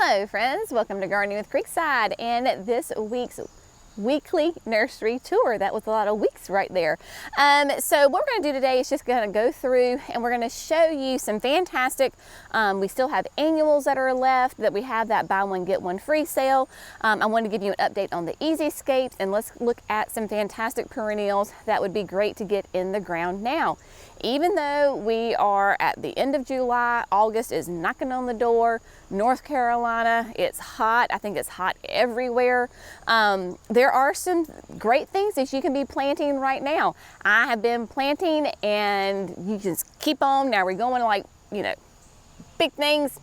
Hello friends, welcome to Gardening with Creekside and this week's weekly nursery tour. That was a lot of weeks right there. So what we're going to do today is just going to go through and we're going to show you some fantastic, we still have annuals that are left, that we have that buy one get one free sale. I want to give you an update on the easy scapes, and let's look at some fantastic perennials that would be great to get in the ground now. Even though we are at the end of July, August is knocking on the door. North Carolina, it's hot. I think it's hot everywhere. There are some great things that you can be planting right now. I have been planting and you just keep on. Now we're going like, big things.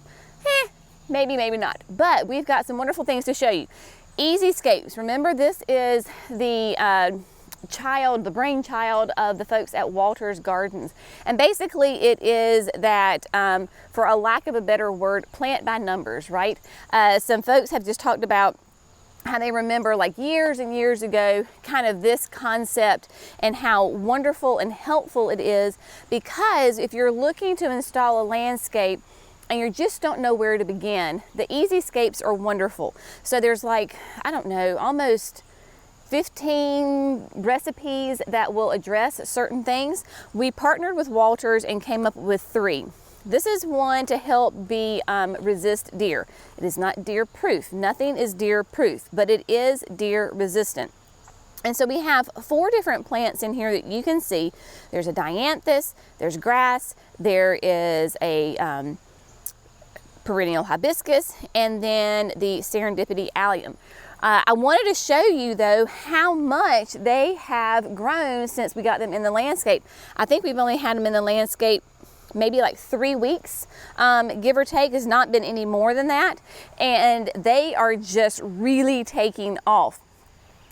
Maybe, maybe not. But we've got some wonderful things to show you. Easy scapes. Remember, this is the the brainchild of the folks at Walter's Gardens, and basically it is that for a lack of a better word, plant by numbers, right? Some folks have just talked about how they remember like years and years ago kind of this concept and how wonderful and helpful it is, because if you're looking to install a landscape and you just don't know where to begin, the easy scapes are wonderful. So there's like, I don't know, almost 15 recipes that will address certain things. We partnered with Walters and came up with 3. This is one to help resist deer. It is not deer proof. Nothing is deer proof, but it is deer resistant. And so we have 4 different plants in here that you can see. There's a dianthus, there's grass, there is a perennial hibiscus, and then the serendipity allium. I wanted to show you though how much they have grown since we got them in the landscape. I think we've only had them in the landscape maybe like 3 weeks, give or take. Has not been any more than that, and they are just really taking off.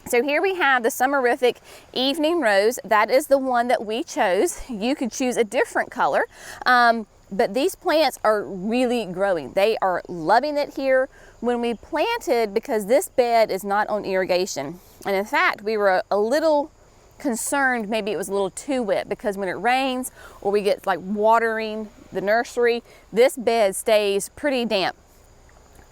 So here we have the Summerific Evening Rose. That is the one that we chose. You could choose a different color, but these plants are really growing. They are loving it here. When we planted, because this bed is not on irrigation, and in fact we were a little concerned maybe it was a little too wet, because when it rains or we get like watering the nursery, this bed stays pretty damp.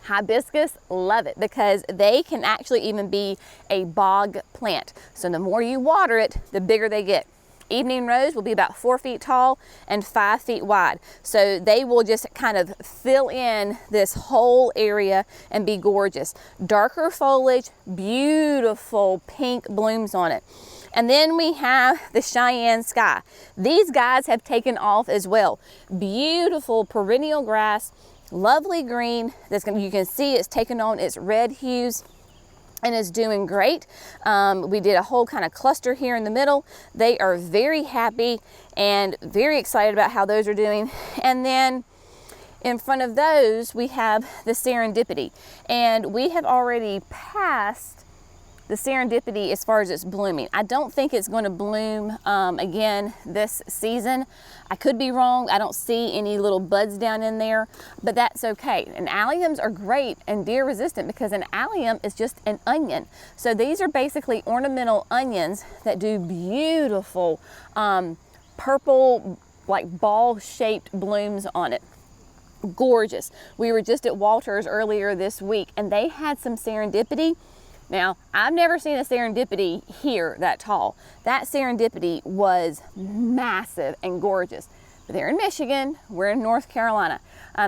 Hibiscus, love it, because they can actually even be a bog plant. So the more you water it, the bigger they get. Evening Rose will be about 4 feet tall and 5 feet wide. So they will just kind of fill in this whole area and be gorgeous. Darker foliage, beautiful pink blooms on it. And then we have the Cheyenne Sky. These guys have taken off as well. Beautiful perennial grass, lovely green. You can see it's taken on its red hues and is doing great. We did a whole kind of cluster here in the middle. They are very happy and very excited about how those are doing. And then in front of those, we have the serendipity. And we have already passed the serendipity as far as it's blooming. I don't think it's going to bloom again this season. I could be wrong. I don't see any little buds down in there, but that's okay. And alliums are great and deer resistant, because an allium is just an onion. So these are basically ornamental onions that do beautiful purple, like ball shaped blooms on it. Gorgeous. We were just at Walters earlier this week and they had some serendipity. Now, I've never seen a serendipity here that tall. That serendipity was massive and gorgeous. But they're in Michigan, we're in North Carolina.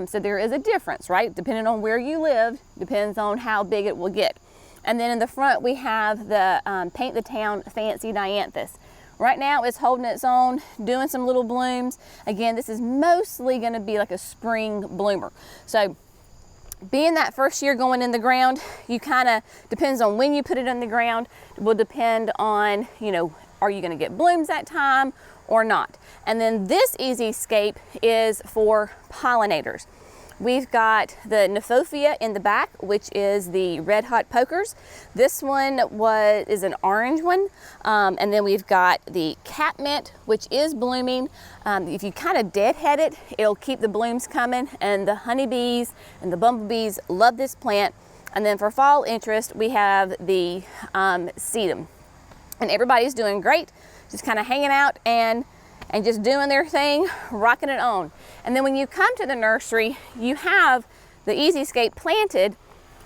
So there is a difference, right? Depending on where you live, depends on how big it will get. And then in the front, we have the Paint the Town Fancy Dianthus. Right now, it's holding its own, doing some little blooms. Again, this is mostly gonna be like a spring bloomer. So, being that first year going in the ground, you kind of, depends on when you put it in the ground, will depend on, are you going to get blooms that time or not. And then this easy scape is for pollinators. We've got the Nephophia in the back, which is the red hot pokers. This one is an orange one. And then we've got the catmint, which is blooming. If you kind of deadhead it, it'll keep the blooms coming. And the honeybees and the bumblebees love this plant. And then for fall interest, we have the sedum. And everybody's doing great, just kind of hanging out and just doing their thing, rocking it on. And then when you come to the nursery, you have the easy scape planted,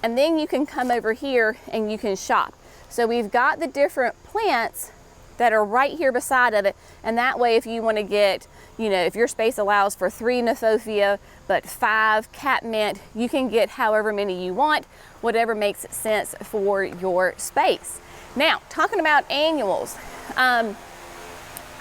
and then you can come over here and you can shop. So we've got the different plants that are right here beside of it, and that way if you want to get, you know, if your space allows for 3 Gnophofia but 5 catmint, you can get however many you want, whatever makes sense for your space. Now, talking about annuals, I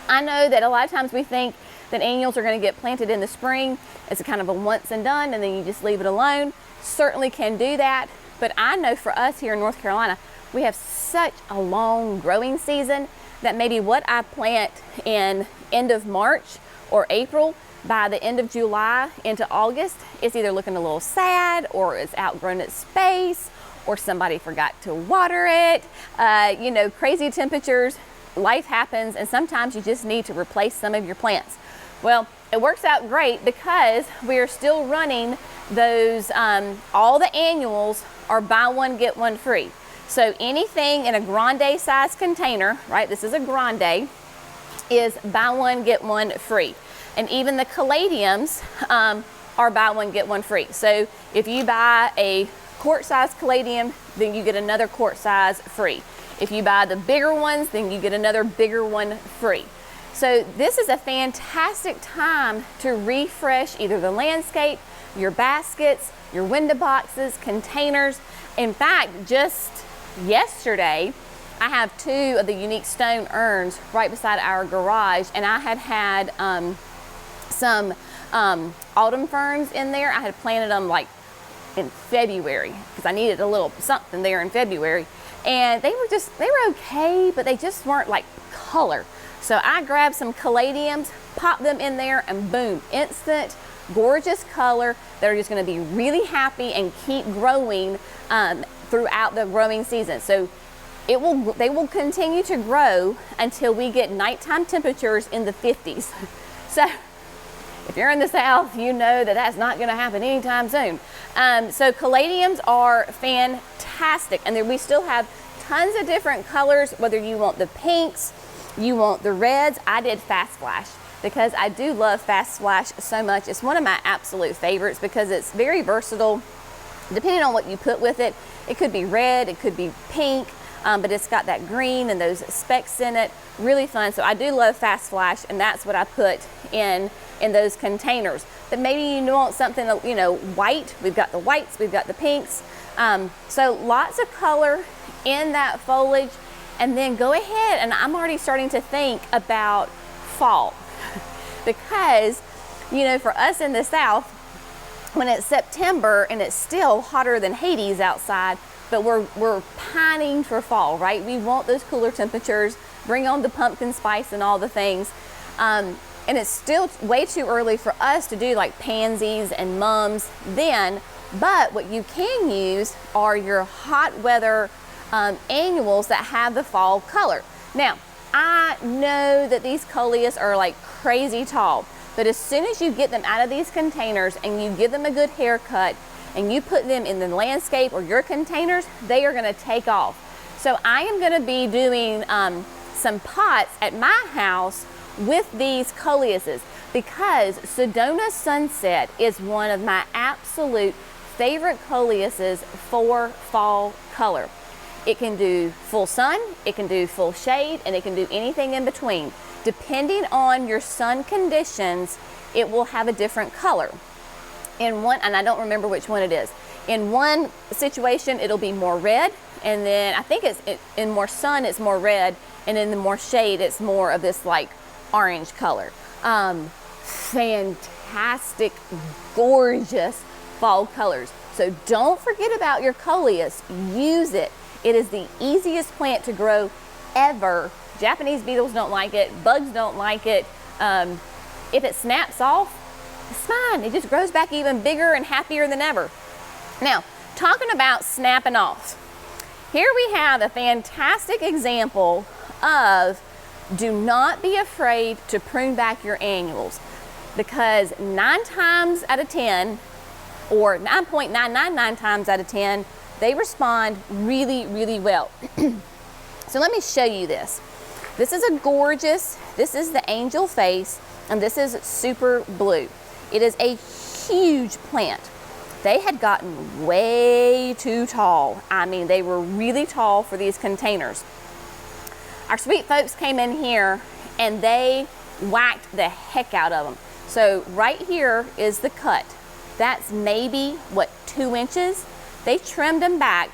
know that a lot of times we think that annuals are going to get planted in the spring. It's a kind of a once and done, and then you just leave it alone. Certainly can do that, but I know for us here in North Carolina, we have such a long growing season that maybe what I plant in end of March or April, by the end of July into August, it's either looking a little sad, or it's outgrown its space, or somebody forgot to water it. You know, crazy temperatures, life happens, and sometimes you just need to replace some of your plants. Well, it works out great because we are still running those, all the annuals are buy one, get one free. So anything in a grande size container, right, this is a grande, is buy one, get one free. And even the caladiums are buy one, get one free. So if you buy a quart size caladium, then you get another quart size free. If you buy the bigger ones, then you get another bigger one free. So this is a fantastic time to refresh either the landscape, your baskets, your window boxes, containers. In fact, just yesterday, I have 2 of the unique stone urns right beside our garage, and I had some autumn ferns in there. I had planted them like in February because I needed a little something there in February, and they were okay, but they just weren't like color. So I grabbed some caladiums, popped them in there, and boom, instant gorgeous color. They're just going to be really happy and keep growing throughout the growing season. So they will continue to grow until we get nighttime temperatures in the 50s. So if you're in the South, you know that that's not going to happen anytime soon. So caladiums are fantastic, and then we still have tons of different colors, whether you want the pinks, you want the reds. I did Fast Flash because I do love Fast Flash so much. It's one of my absolute favorites because it's very versatile. Depending on what you put with it, it could be red, it could be pink, but it's got that green and those specks in it. Really fun. So I do love Fast Flash, and that's what I put in those containers. But maybe you want something, you know, white. We've got the whites, we've got the pinks. So lots of color in that foliage. And then go ahead, and I'm already starting to think about fall because, you know, for us in the South, when it's September and it's still hotter than Hades outside, but we're pining for fall, right? We want those cooler temperatures, bring on the pumpkin spice and all the things. And it's still way too early for us to do like pansies and mums then, but what you can use are your hot weather annuals that have the fall color. Now, I know that these coleus are like crazy tall, but as soon as you get them out of these containers and you give them a good haircut and you put them in the landscape or your containers, they are going to take off. So I am going to be doing some pots at my house with these coleuses because Sedona Sunset is one of my absolute favorite coleuses for fall color. It can do full sun, it can do full shade, and it can do anything in between. Depending on your sun conditions, it will have a different color. In one, and I don't remember which one it is. In one situation, it'll be more red, and then I think in more sun, it's more red, and in the more shade, it's more of this like orange color. Fantastic, gorgeous fall colors. So don't forget about your coleus, use it. It is the easiest plant to grow ever. Japanese beetles don't like it, bugs don't like it. If it snaps off, it's fine. It just grows back even bigger and happier than ever. Now, talking about snapping off, here we have a fantastic example of do not be afraid to prune back your annuals because 9 times out of 10, or 9.999 times out of 10, they respond really, really well. So let me show you this. This is a gorgeous, this is the angel face, and this is super blue. It is a huge plant. they had gotten way too tall. I mean, they were really tall for these containers. Our sweet folks came in here and they whacked the heck out of them. So right here is the cut. That's maybe, what, 2 inches? They trimmed them back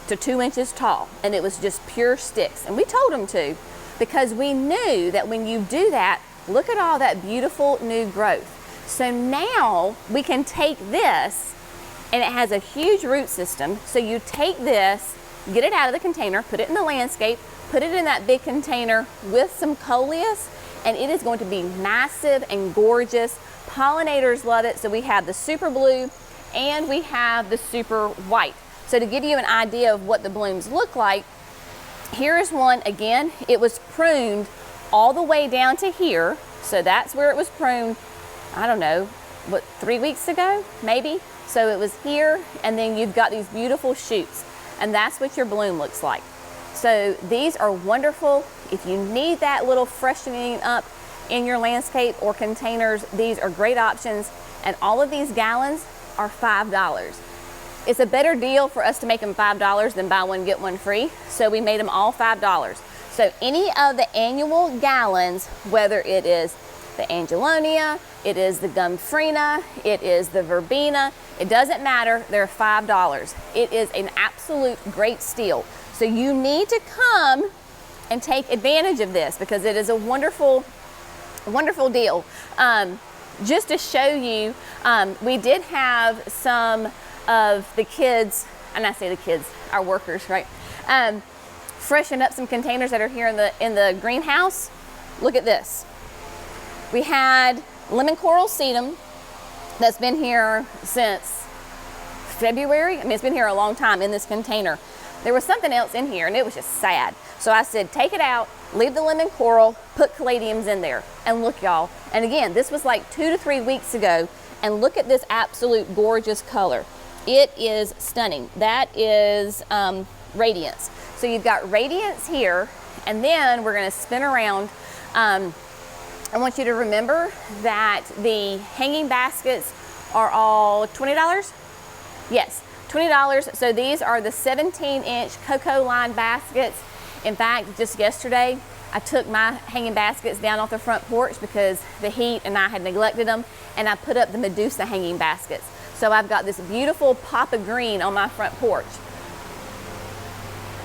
to 2 inches tall, and it was just pure sticks. And we told them to, because we knew that when you do that, look at all that beautiful new growth. So now we can take this, and it has a huge root system. So you take this, get it out of the container, put it in the landscape, put it in that big container with some coleus, and it is going to be massive and gorgeous. Pollinators love it. So we have the super blue and we have the super white. So to give you an idea of what the blooms look like, here is one. Again, it was pruned all the way down to here. So that's where it was pruned, I don't know, what, 3 weeks ago, maybe? So it was here, and then you've got these beautiful shoots, and that's what your bloom looks like. So these are wonderful. If you need that little freshening up in your landscape or containers, these are great options. And all of these gallons are $5. It's a better deal for us to make them $5 than buy one, get one free. So we made them all $5. So any of the annual gallons, whether it is the Angelonia, it is the Gumfrina, it is the Verbena, it doesn't matter, they're $5. It is an absolute great steal. So you need to come and take advantage of this because it is a wonderful, wonderful deal. Just to show you, we did have some of the kids, and I say the kids, our workers, right? Freshen up some containers that are here in the greenhouse. Look at this. We had lemon coral sedum that's been here since February. I mean, it's been here a long time in this container. There was something else in here and it was just sad. So I said, take it out, leave the lemon coral, put caladiums in there. And look, y'all, and again, this was like 2 to 3 weeks ago, and look at this absolute gorgeous color. It is stunning. That is Radiance. So you've got Radiance here, and then we're gonna spin around. I want you to remember that the hanging baskets are all $20? Yes, $20. So these are the 17-inch cocoa lined baskets. In fact, just yesterday, I took my hanging baskets down off the front porch because the heat and I had neglected them, and I put up the Medusa hanging baskets. So I've got this beautiful pop of green on my front porch.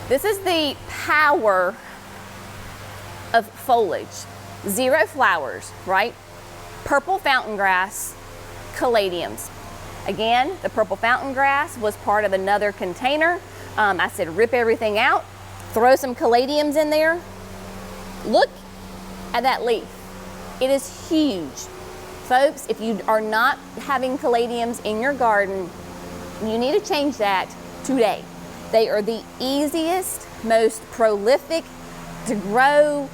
This is the power of foliage. 0 flowers, right? Purple fountain grass, caladiums. Again, the purple fountain grass was part of another container. I said rip everything out, throw some caladiums in there. Look at that leaf. It is huge. Folks, if you are not having caladiums in your garden, you need to change that today. They are the easiest, most prolific to grow,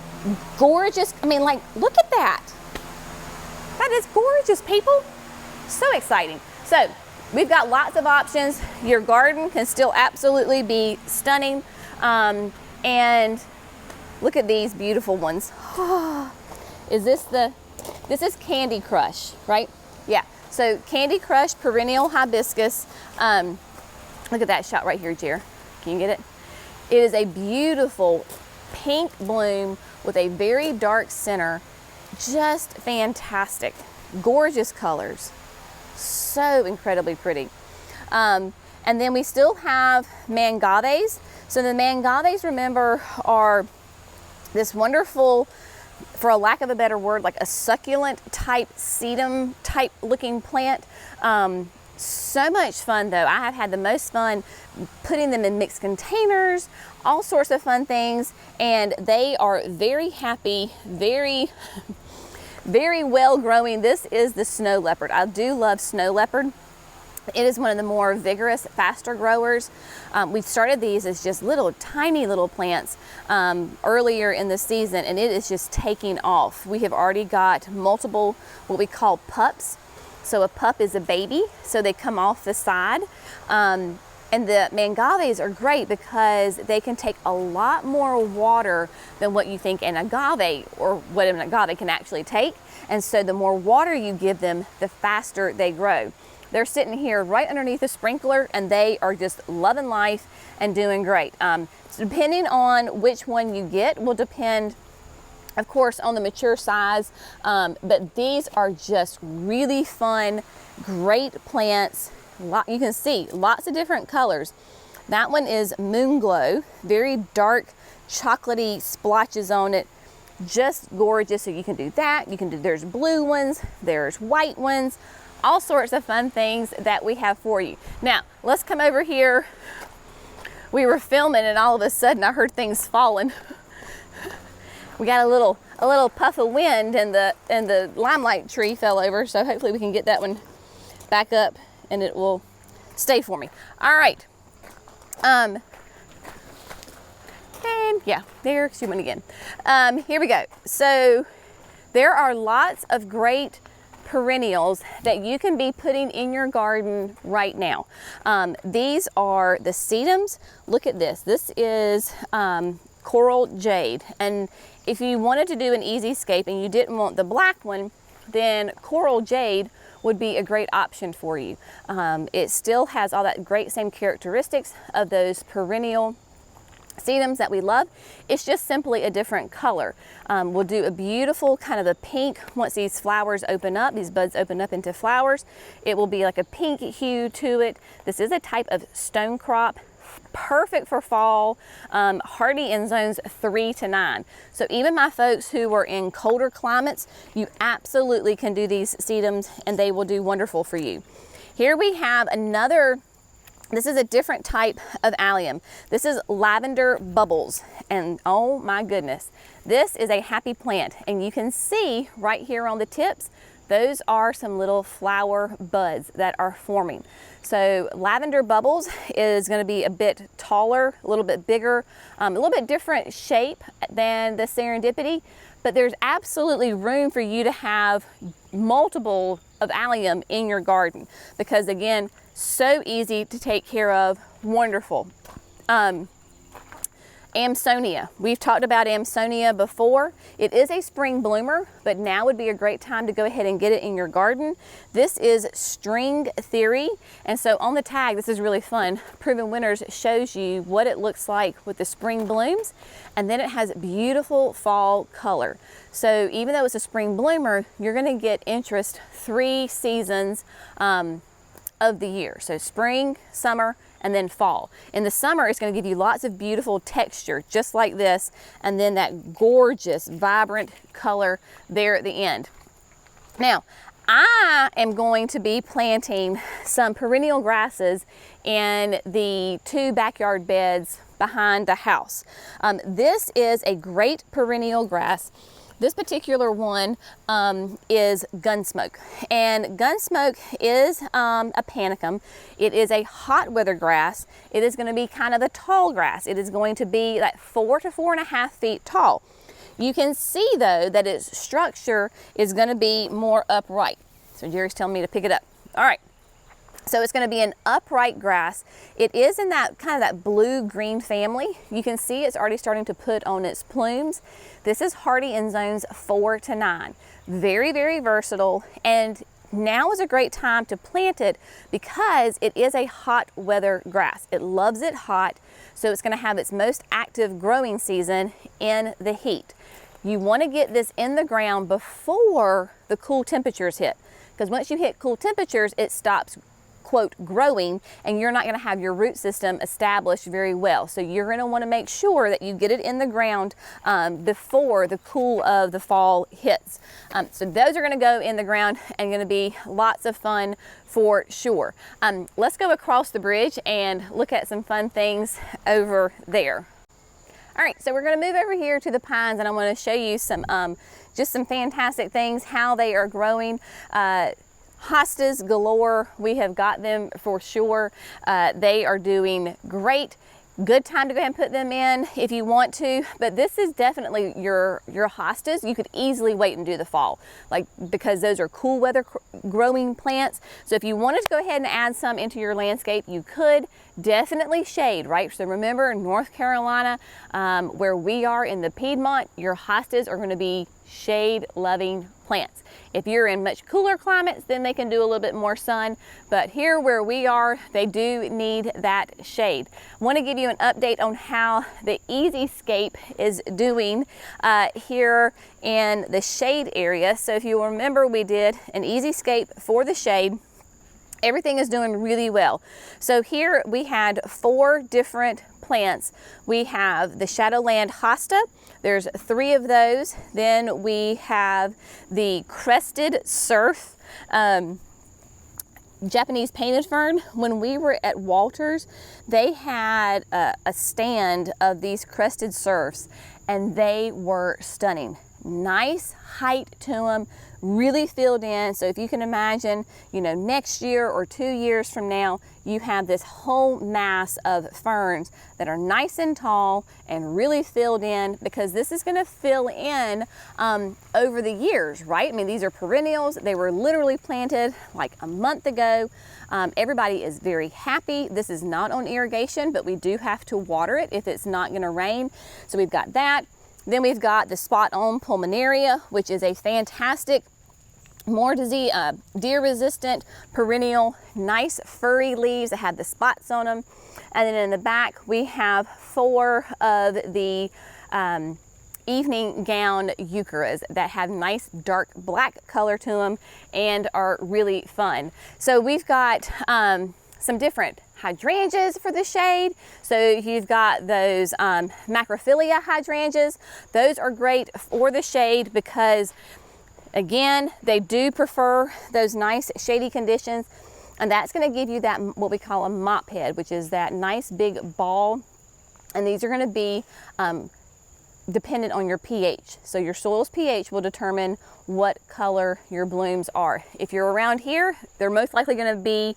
gorgeous. I mean, like, look at that. That is gorgeous, people. So exciting. So we've got lots of options. Your garden can still absolutely be stunning. And look at these beautiful ones. This is Candy Crush, right? Yeah, so Candy Crush perennial hibiscus. Look at that shot right here, Jer. Can you get it? It is a beautiful pink bloom with a very dark center. Just fantastic. Gorgeous colors. So incredibly pretty. And then we still have mangaves. So the mangaves, remember, are this wonderful, for a lack of a better word, like a succulent type sedum type looking plant. So much fun though. I have had the most fun putting them in mixed containers, all sorts of fun things, and they are very happy, very, very well growing. This is the snow leopard. I do love snow leopard. It is one of the more vigorous, faster growers. We started these as just little, tiny little plants earlier in the season, and it is just taking off. We have already got multiple, what we call pups. So a pup is a baby, so they come off the side. And the mangaves are great because they can take a lot more water than what you think an agave or what an agave can actually take. And so the more water you give them, the faster they grow. They're sitting here right underneath the sprinkler, and they are just loving life and doing great. So depending on which one you get will depend, of course, on the mature size, but these are just really fun, great plants. You can see lots of different colors. That one is Moon Glow, very dark, chocolatey splotches on it, just gorgeous. So you can do that. You can do, there's blue ones, there's white ones, all sorts of fun things that we have for you. Now, let's come over here. We were filming and all of a sudden I heard things falling. We got a little puff of wind and the limelight tree fell over, so hopefully we can get that one back up and it will stay for me. All right. And yeah, there she went again. Here we go. So there are lots of great perennials that you can be putting in your garden right now. These are the sedums. Look at this. This is coral jade, and if you wanted to do an easy scape and you didn't want the black one, then coral jade would be a great option for you. It still has all that great same characteristics of those perennial sedums that we love. It's just simply a different color. We'll do a beautiful kind of a pink once these flowers open up, these buds open up into flowers. It will be like a pink hue to it. This is a type of stone crop, perfect for fall, hardy in zones 3 to 9. So even my folks who are in colder climates, you absolutely can do these sedums and they will do wonderful for you. Here we have another. This is a different type of allium. This is lavender bubbles, and oh my goodness, this is a happy plant, and you can see right here on the tips, those are some little flower buds that are forming. So lavender bubbles is going to be a bit taller, a little bit bigger, a little bit different shape than the serendipity, but there's absolutely room for you to have multiple of allium in your garden because, again, so easy to take care of, wonderful. Amsonia, we've talked about Amsonia before. It is a spring bloomer, but now would be a great time to go ahead and get it in your garden. This is String Theory, and so on the tag, this is really fun. Proven Winners shows you what it looks like with the spring blooms, and then it has beautiful fall color. So even though it's a spring bloomer, you're gonna get interest 3 seasons of the year. So spring, summer, and then fall. In the summer, it's going to give you lots of beautiful texture, just like this, and then that gorgeous, vibrant color there at the end. Now, I am going to be planting some perennial grasses in the 2 backyard beds behind the house. This is a great perennial grass. This particular one is Gunsmoke, and Gunsmoke is a panicum. It is a hot weather grass. It is going to be kind of a tall grass. It is going to be like 4 to 4.5 feet tall. You can see though that its structure is going to be more upright. So Jerry's telling me to pick it up. All right. So it's going to be an upright grass. It is in that kind of that blue-green family. You can see it's already starting to put on its plumes. This is hardy in zones 4 to 9. Very, very versatile, and now is a great time to plant it because it is a hot weather grass. It loves it hot, so it's going to have its most active growing season in the heat. You want to get this in the ground before the cool temperatures hit, because once you hit cool temperatures, it stops, quote, growing, and you're not going to have your root system established very well. So you're going to want to make sure that you get it in the ground before the cool of the fall hits. So those are going to go in the ground and going to be lots of fun for sure. Let's go across the bridge and look at some fun things over there. All right, so we're going to move over here to the pines, and I want to show you some just some fantastic things, how they are growing. Hostas galore, we have got them for sure. They are doing great. Good time to go ahead and put them in if you want to, but this is definitely your hostas. You could easily wait and do the fall, because those are cool weather growing plants. So if you wanted to go ahead and add some into your landscape, you could. Definitely shade, right? So remember, North Carolina, where we are in the Piedmont, your hostas are going to be shade loving plants. If you're in much cooler climates, then they can do a little bit more sun, but here where we are, they do need that shade. I want to give you an update on how the Easy Scape is doing here in the shade area. So if you remember, we did an Easy Scape for the shade. Everything is doing really well. So here we had 4 different plants. We have the Shadowland Hosta. There's 3 of those. Then we have the Crested Surf, Japanese painted fern. When we were at Walters, they had a stand of these Crested Surfs, and they were stunning. Nice height to them, really filled in. So if you can imagine, you know, next year or 2 years from now, you have this whole mass of ferns that are nice and tall and really filled in, because this is going to fill in over the years, right? I mean, these are perennials. They were literally planted like a month ago. Everybody is very happy. This is not on irrigation, but we do have to water it if it's not going to rain. So we've got that. Then we've got the Spot On Pulmonaria, which is a fantastic, more disease, deer resistant perennial, nice furry leaves that have the spots on them. And then in the back, we have 4 of the evening gown eucharas that have nice dark black color to them and are really fun. So we've got some different hydrangeas for the shade. So you've got those macrophylla hydrangeas. Those are great for the shade because, again, they do prefer those nice shady conditions, and that's going to give you that what we call a mop head, which is that nice big ball. And these are going to be dependent on your pH. So your soil's pH will determine what color your blooms are. If you're around here, they're most likely going to be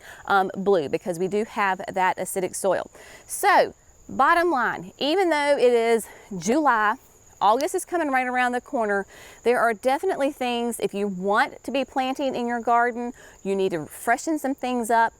blue, because we do have that acidic soil. So bottom line, even though it is July, August is coming right around the corner, there are definitely things, if you want to be planting in your garden, you need to freshen some things up,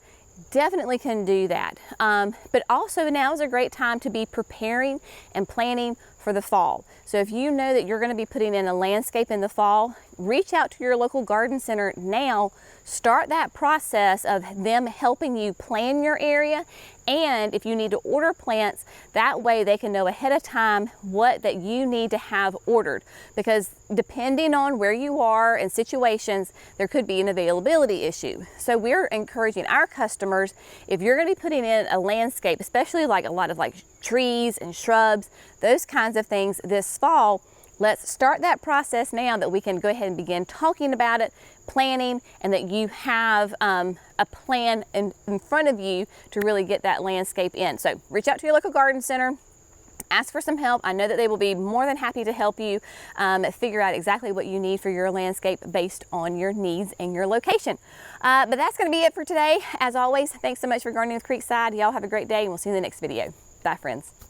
definitely can do that. But also now is a great time to be preparing and planning for the fall. So if you know that you're going to be putting in a landscape in the fall, reach out to your local garden center now. Start that process of them helping you plan your area, and if you need to order plants, that way they can know ahead of time what that you need to have ordered, because depending on where you are and situations, there could be an availability issue. So we're encouraging our customers, if you're going to be putting in a landscape, especially like a lot of like trees and shrubs, those kinds of things this fall, let's start that process now, that we can go ahead and begin talking about it, planning, and that you have a plan in front of you to really get that landscape in. So reach out to your local garden center, ask for some help. I know that they will be more than happy to help you figure out exactly what you need for your landscape based on your needs and your location. But that's going to be it for today. As always, thanks so much for gardening with Creekside. Y'all have a great day, and we'll see you in the next video. Bye, friends.